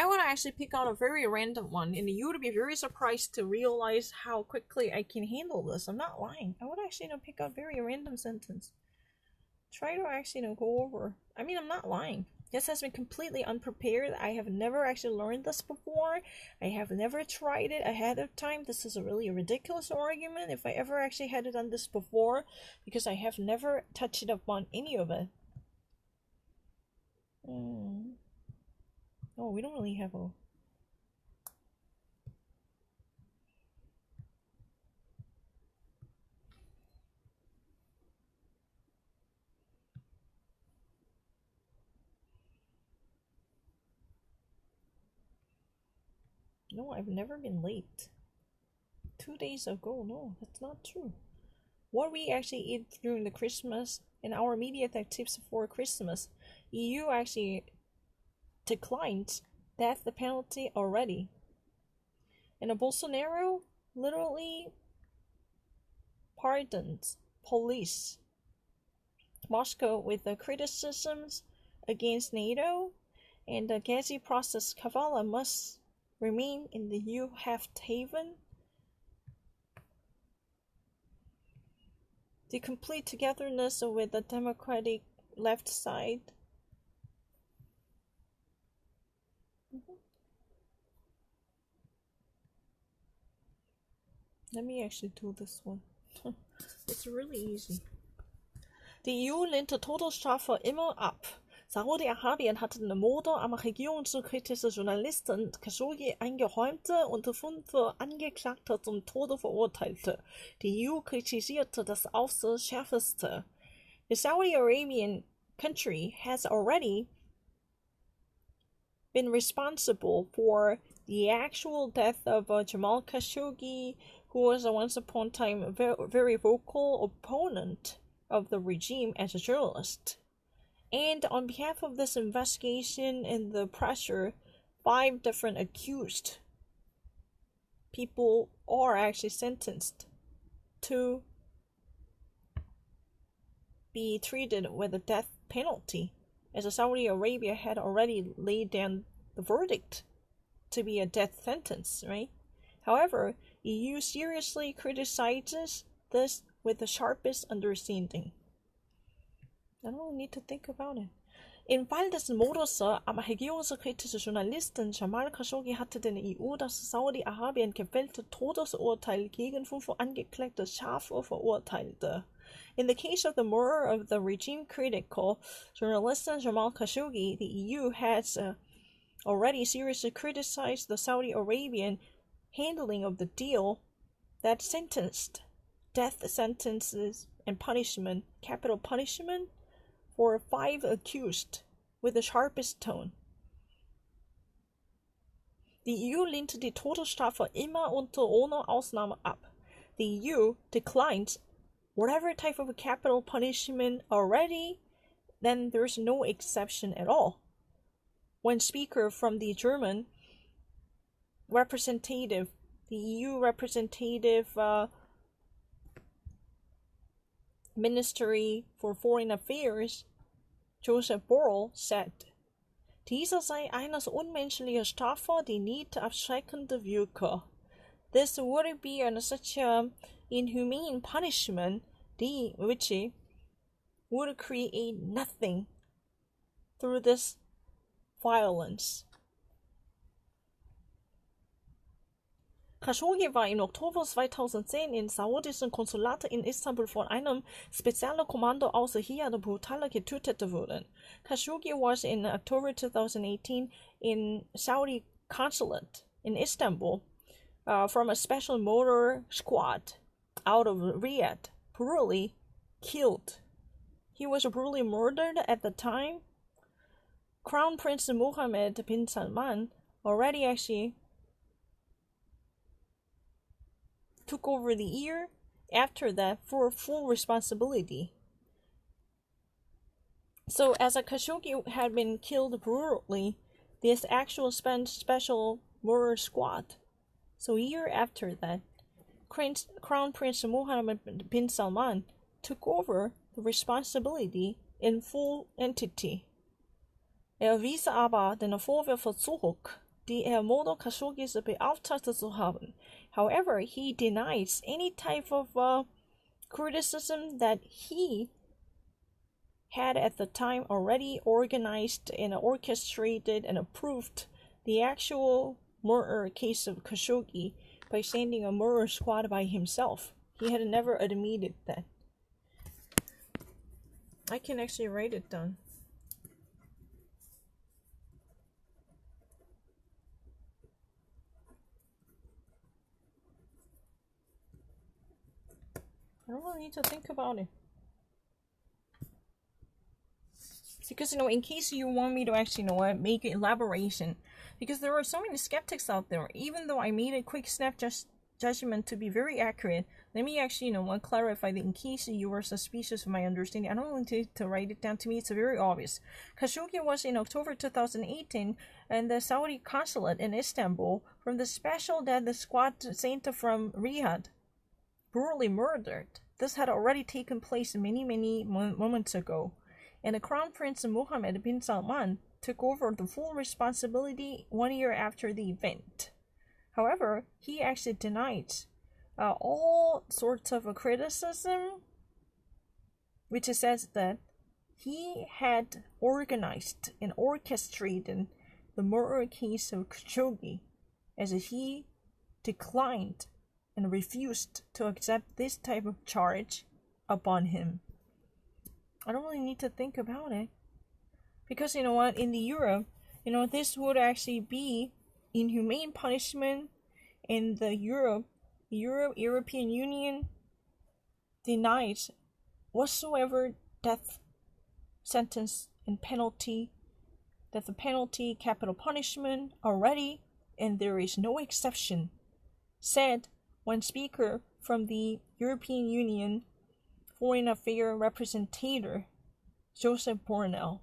I want to actually pick out a very random one, and you would be very surprised to realize how quickly I can handle this. I'm not lying. I would actually pick out a very random sentence. Try to actually go over. I mean, I'm not lying. This has been completely unprepared. I have never actually learned this before. I have never tried it ahead of time. This is a really ridiculous argument if I ever actually had done this before, because I have never touched upon any of it. Oh, we don't really have a... No, I've never been late. 2 days ago, no, that's not true. What we actually eat during the Christmas and our immediate tips for Christmas, EU actually declined death penalty already. And Bolsonaro literally pardoned police Moscow with the criticisms against NATO, and the Gezi process. Kavala must remain in the EU haven. The complete togetherness with the democratic left side. Let me actually do this one. It's really easy. Die EU lehnte Todesstrafe immer ab. Saudi-Arabien hatte den Mord am regierungskritischen Journalisten Khashoggi eingeräumte und 5 Angeklagte zum Tode verurteilte. Die EU kritisierte das aufs schärfste. The Saudi Arabian country has already been responsible for the actual death of Jamal Khashoggi, who was once upon a time a very vocal opponent of the regime as a journalist. And on behalf of this investigation and the pressure, 5 different accused people are actually sentenced to be treated with a death penalty, as Saudi Arabia had already laid down the verdict to be a death sentence, right? However, EU seriously criticizes this with the sharpest understanding. I don't need to think about it. Im Fall des Mordes am regierungskritischen Journalisten Jamal Khashoggi hatte den EU das Saudi-Arabien gefällte Todesurteil gegen 5 Angeklagte scharf verurteilte. In the case of the murder of the regime-critical journalist Jamal Khashoggi, the EU has already seriously criticized the Saudi Arabian handling of the deal that sentenced death sentences and punishment, capital punishment, for 5 accused with the sharpest tone. Die EU lehnte die Todesstrafe immer ohne Ausnahme ab. The EU declines whatever type of capital punishment already, then there's no exception at all. When speaker from the German representative, the EU representative Ministry for Foreign Affairs, Joseph Borrell, said, dieser sei eine unmenschliche Strafe, die nicht abschreckend wirke. This would be such an inhumane punishment, which would create nothing through this violence. Khashoggi war im Oktober 2010 im saudischen Konsulat in Istanbul von einem Spezialkommando aus Riyadh brutal getötet worden. Khashoggi was in October 2018 in Saudi consulate in Istanbul from a special motor squad out of Riyadh, brutally killed. He was brutally murdered at the time. Crown Prince Mohammed bin Salman already actually took over the year after that for full responsibility. So as a Khashoggi had been killed brutally, this actual special murder squad. So a year after that, Crown Prince Mohammed bin Salman took over the responsibility in full entity. Wies aber den Vorwürfe zurück, die Model Khashoggi's Beauftragte zu haben. However, he denies any type of criticism that he had at the time already organized and orchestrated and approved the actual murder case of Khashoggi by sending a murder squad by himself. He had never admitted that. I can actually write it down. I don't really need to think about it. Because, in case you want me to actually, make an elaboration, because there are so many skeptics out there, even though I made a quick snap judgment to be very accurate, let me actually, clarify that in case you were suspicious of my understanding. I don't want to write it down. To me, it's very obvious. Khashoggi was in October 2018 in the Saudi consulate in Istanbul from the special death squad sent from Riyadh, brutally murdered. This had already taken place many moments ago, and the Crown Prince Mohammed bin Salman took over the full responsibility 1 year after the event. However, he actually denied all sorts of criticism, which says that he had organized and orchestrated the murder case of Khashoggi, as he declined and refused to accept this type of charge upon him. I don't really need to think about it. Because, in the Europe, this would actually be inhumane punishment, and the European Union denies whatsoever death sentence and penalty, death penalty, capital punishment already, and there is no exception, said one speaker from the European Union Foreign Affairs Representative, Joseph Borrell.